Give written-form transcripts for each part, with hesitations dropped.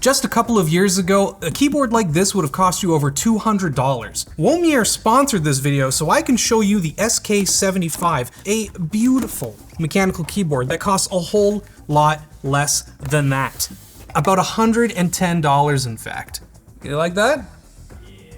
Just a couple of years ago, a keyboard like this would have cost you over $200. Womier sponsored this video so I can show you the SK75, a beautiful mechanical keyboard that costs a whole lot less than that. About $110 in fact. You like that?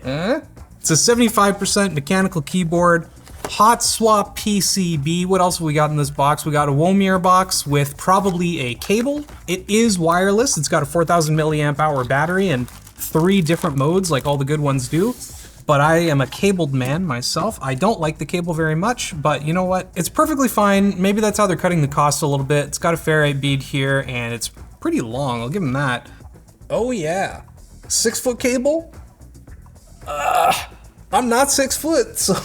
Yeah. It's a 75% mechanical keyboard. Hot swap PCB. What else have we got in this box? We got a Womier box with probably a cable. It is wireless. It's got a 4,000 milliamp hour battery and 3 different modes like all the good ones do. But I am a cabled man myself. I don't like the cable very much, but you know what? It's perfectly fine. Maybe that's how they're cutting the cost a little bit. It's got a ferrite bead here and it's pretty long. I'll give them that. Oh yeah. 6-foot cable? I'm not 6 foot, so.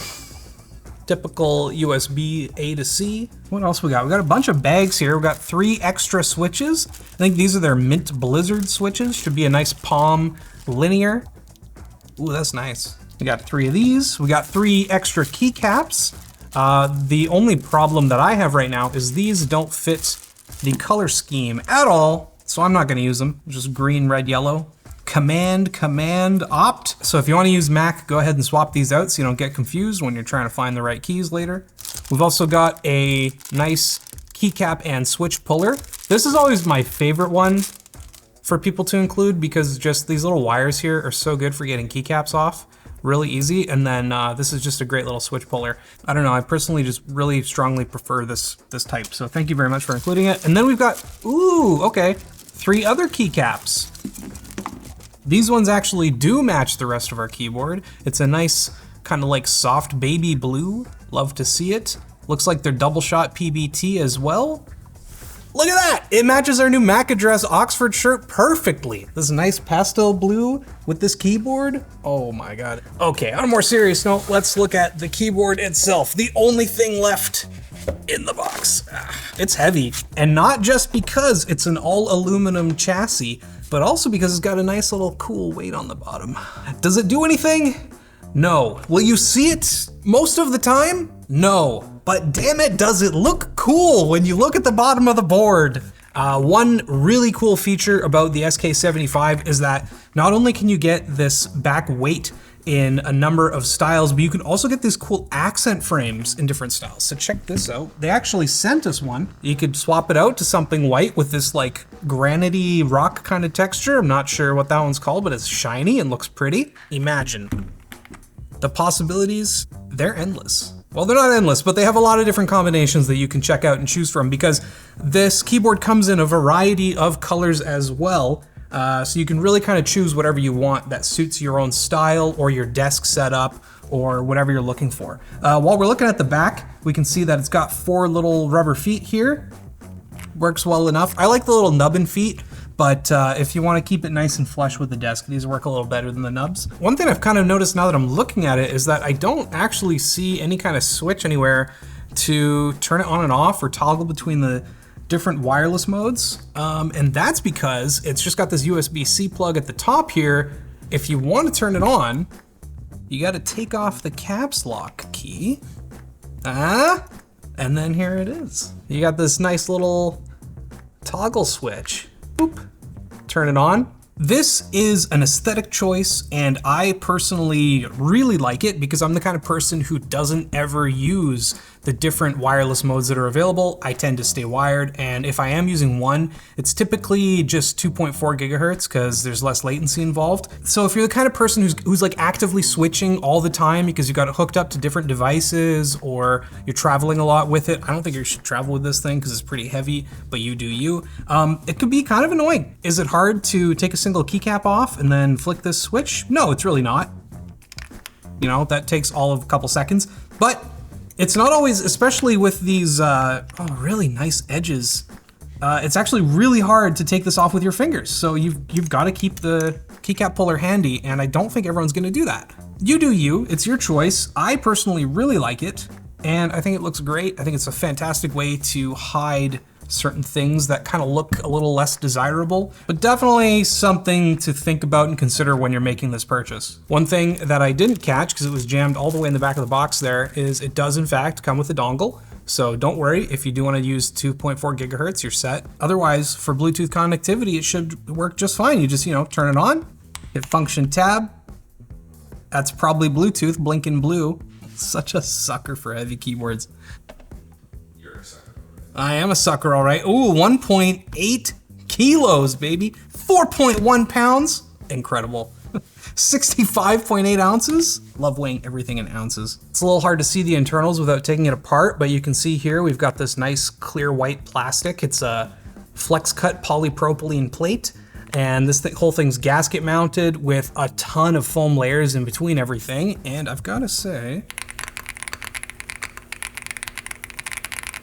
Typical USB A to C. What else we got? We got a bunch of bags here. We got 3 extra switches. I think these are their Mint Blizzard switches. Should be a nice palm linear. Ooh, that's nice. We got 3 of these. We got 3 extra keycaps. The only problem that I have right now is these don't fit the color scheme at all, so I'm not gonna use them. Just green, red, yellow. Command, Opt. So if you want to use Mac, go ahead and swap these out so you don't get confused when you're trying to find the right keys later. We've also got a nice keycap and switch puller. This is always my favorite one for people to include because just these little wires here are so good for getting keycaps off really easy. And then this is just a great little switch puller. I don't know, I personally just really strongly prefer this type. So thank you very much for including it. And then we've got, ooh, okay, 3 other keycaps. These ones actually do match the rest of our keyboard. It's a nice kind of like soft baby blue. Love to see it. Looks like they're double shot PBT as well. Look at that! It matches our new MAC address Oxford shirt perfectly. This nice pastel blue with this keyboard. Oh my God. Okay, on a more serious note, let's look at the keyboard itself. The only thing left in the box. It's heavy, and not just because it's an all aluminum chassis, but also because it's got a nice little cool weight on the bottom. Does it do anything? No. Will you see it most of the time? No. But damn it, does it look cool when you look at the bottom of the board? One really cool feature about the SK75 is that not only can you get this back weight in a number of styles, but you can also get these cool accent frames in different styles. So check this out. They actually sent us one. You could swap it out to something white with this like granity rock kind of texture. I'm not sure what that one's called, but it's shiny and looks pretty. Imagine. The possibilities, they're endless. Well, they're not endless, but they have a lot of different combinations that you can check out and choose from because this keyboard comes in a variety of colors as well. So you can really kind of choose whatever you want that suits your own style or your desk setup or whatever you're looking for. While we're looking at the back, we can see that it's got 4 little rubber feet here. Works well enough. I like the little nubbin feet, but if you want to keep it nice and flush with the desk, these work a little better than the nubs. One thing I've kind of noticed now that I'm looking at it is that I don't actually see any kind of switch anywhere to turn it on and off or toggle between the different wireless modes, and that's because it's just got this USB-C plug at the top here. If you want to turn it on, you got to take off the caps lock key, and then here it is. You got this nice little toggle switch. Boop, turn it on. This is an aesthetic choice, and I personally really like it because I'm the kind of person who doesn't ever use the different wireless modes that are available. I tend to stay wired, and if I am using one, it's typically just 2.4 gigahertz because there's less latency involved. So if you're the kind of person who's like actively switching all the time because you got it hooked up to different devices or you're traveling a lot with it, I don't think you should travel with this thing because it's pretty heavy, but you do you. It could be kind of annoying. Is it hard to take a single keycap off and then flick this switch? No, it's really not. You know, that takes all of a couple seconds, but it's not always, especially with these really nice edges. It's actually really hard to take this off with your fingers. So you've got to keep the keycap puller handy, and I don't think everyone's gonna do that. You do you, it's your choice. I personally really like it, and I think it looks great. I think it's a fantastic way to hide certain things that kind of look a little less desirable, but definitely something to think about and consider when you're making this purchase. One thing that I didn't catch, because it was jammed all the way in the back of the box there, is it does in fact come with a dongle. So don't worry, if you do want to use 2.4 gigahertz, you're set. Otherwise, for Bluetooth connectivity, it should work just fine. You just, turn it on, hit function tab. That's probably Bluetooth, blinking blue. Such a sucker for heavy keyboards. You're a sucker. I am a sucker, all right. Ooh, 1.8 kilos, baby. 4.1 pounds. Incredible. 65.8 ounces. Love weighing everything in ounces. It's a little hard to see the internals without taking it apart, but you can see here we've got this nice clear white plastic. It's a flex cut polypropylene plate, and this whole thing's gasket mounted with a ton of foam layers in between everything. And I've got to say,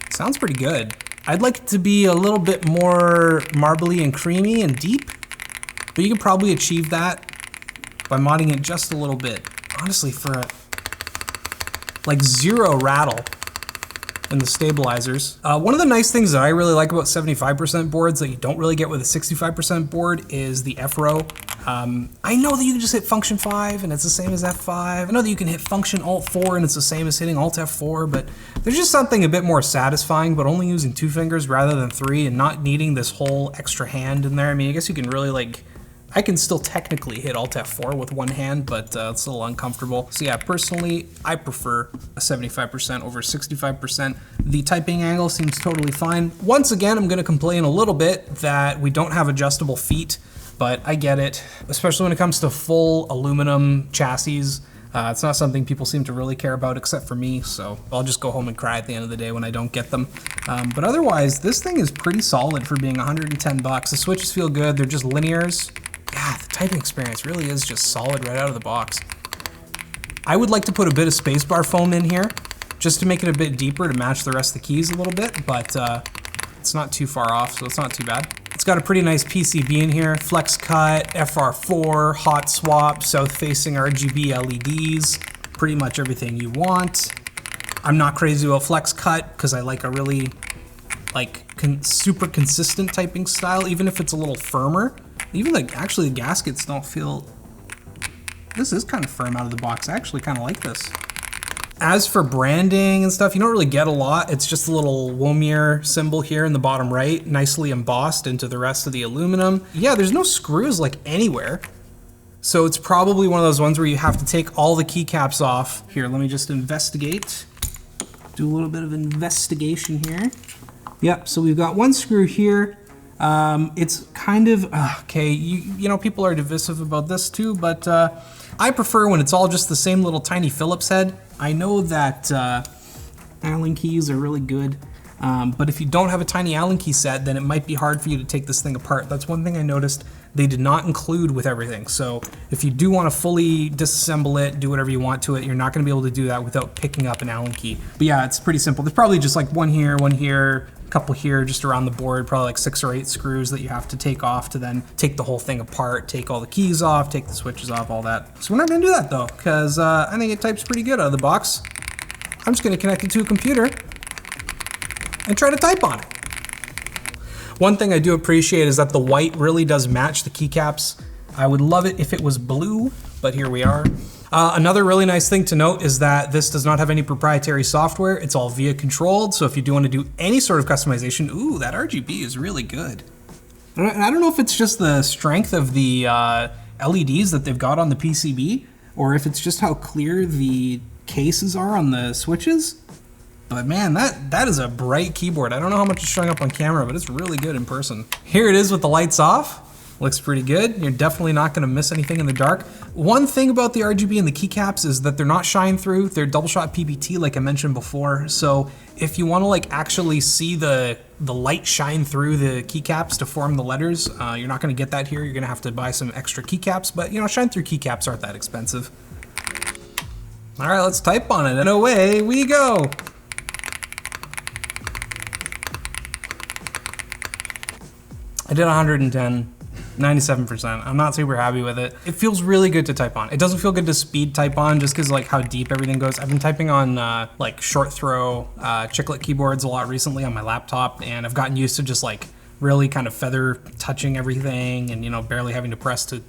it sounds pretty good. I'd like it to be a little bit more marbly and creamy and deep, but you can probably achieve that by modding it just a little bit. Honestly, for like zero rattle in the stabilizers. One of the nice things that I really like about 75% boards that you don't really get with a 65% board is the F-row. I know that you can just hit function 5 and it's the same as F5. I know that you can hit function alt 4 and it's the same as hitting alt F4, but there's just something a bit more satisfying, but only using 2 fingers rather than 3 and not needing this whole extra hand in there. I mean, I guess you can really I can still technically hit alt F4 with one hand, but it's a little uncomfortable. So yeah, personally, I prefer a 75% over 65%. The typing angle seems totally fine. Once again, I'm gonna complain a little bit that we don't have adjustable feet, but I get it, especially when it comes to full aluminum chassis. It's not something people seem to really care about except for me, so I'll just go home and cry at the end of the day when I don't get them. But otherwise, this thing is pretty solid for being 110 bucks. The switches feel good, they're just linears. Yeah, the typing experience really is just solid right out of the box. I would like to put a bit of spacebar foam in here just to make it a bit deeper to match the rest of the keys a little bit, but it's not too far off, so it's not too bad. It's got a pretty nice PCB in here, flex cut, FR4, hot swap, south-facing RGB LEDs, pretty much everything you want. I'm not crazy about flex cut because I like a really super consistent typing style, even if it's a little firmer. Even actually the gaskets don't feel, this is kind of firm out of the box. I actually kind of like this. As for branding and stuff, you don't really get a lot. It's just a little Womier symbol here in the bottom right, nicely embossed into the rest of the aluminum. Yeah, there's no screws anywhere. So it's probably one of those ones where you have to take all the keycaps off. Here, let me just investigate. Do a little bit of investigation here. Yep, so we've got one screw here. It's kind of, okay, you know, people are divisive about this too, but I prefer when it's all just the same little tiny Phillips head. I know that Allen keys are really good, but if you don't have a tiny Allen key set, then it might be hard for you to take this thing apart. That's one thing I noticed they did not include with everything. So if you do want to fully disassemble it, do whatever you want to it, you're not going to be able to do that without picking up an Allen key. But yeah, it's pretty simple. There's probably just one here, a couple here just around the board, probably 6 or 8 screws that you have to take off to then take the whole thing apart, take all the keys off, take the switches off, all that. So we're not gonna do that though, because I think it types pretty good out of the box. I'm just gonna connect it to a computer and try to type on it. One thing I do appreciate is that the white really does match the keycaps. I would love it if it was blue, but here we are. Another really nice thing to note is that this does not have any proprietary software. It's all VIA controlled, so if you do want to do any sort of customization, ooh, that RGB is really good. I don't know if it's just the strength of the LEDs that they've got on the PCB, or if it's just how clear the cases are on the switches. But man, that is a bright keyboard. I don't know how much is showing up on camera, but it's really good in person. Here it is with the lights off. Looks pretty good. You're definitely not gonna miss anything in the dark. One thing about the RGB and the keycaps is that they're not shine through. They're double shot PBT like I mentioned before. So if you wanna actually see the light shine through the keycaps to form the letters, you're not gonna get that here. You're gonna have to buy some extra keycaps, but you know, shine through keycaps aren't that expensive. All right, let's type on it and away we go. I did 110, 97%. I'm not super happy with it. It feels really good to type on. It doesn't feel good to speed type on just because how deep everything goes. I've been typing on short throw chiclet keyboards a lot recently on my laptop, and I've gotten used to just really kind of feather touching everything and, you know, barely having to press to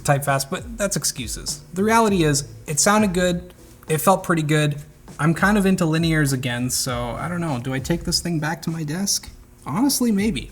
type fast, but that's excuses. The reality is it sounded good. It felt pretty good. I'm kind of into linears again, so I don't know. Do I take this thing back to my desk? Honestly, maybe.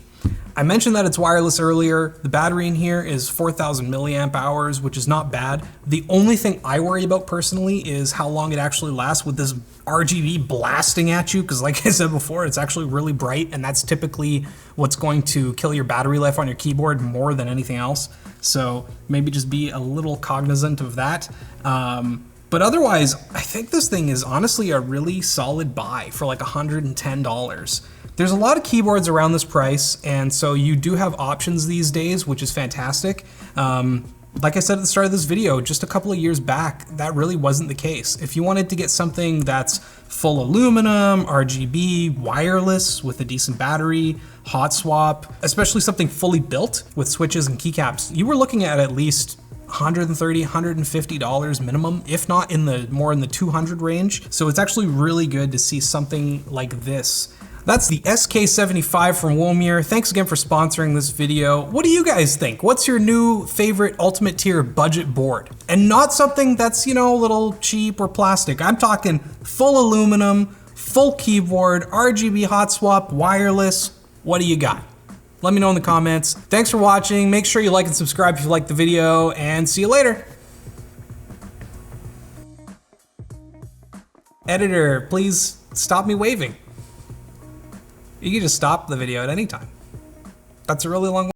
I mentioned that it's wireless earlier. The battery in here is 4,000 milliamp hours, which is not bad. The only thing I worry about personally is how long it actually lasts with this RGB blasting at you, because like I said before, it's actually really bright, and that's typically what's going to kill your battery life on your keyboard more than anything else. So maybe just be a little cognizant of that. But otherwise, I think this thing is honestly a really solid buy for like $110. There's a lot of keyboards around this price, and so you do have options these days, which is fantastic. Like I said at the start of this video, just a couple of years back, that really wasn't the case. If you wanted to get something that's full aluminum, RGB, wireless with a decent battery, hot swap, especially something fully built with switches and keycaps, you were looking at least $130, $150 minimum, if not more in the 200 range. So it's actually really good to see something like this. That's the SK75 from Womier. Thanks again for sponsoring this video. What do you guys think? What's your new favorite ultimate tier budget board? And not something that's, you know, a little cheap or plastic. I'm talking full aluminum, full keyboard, RGB hot swap, wireless. What do you got? Let me know in the comments. Thanks for watching. Make sure you like and subscribe if you liked the video, and see you later. Editor, please stop me waving. You can just stop the video at any time. That's a really long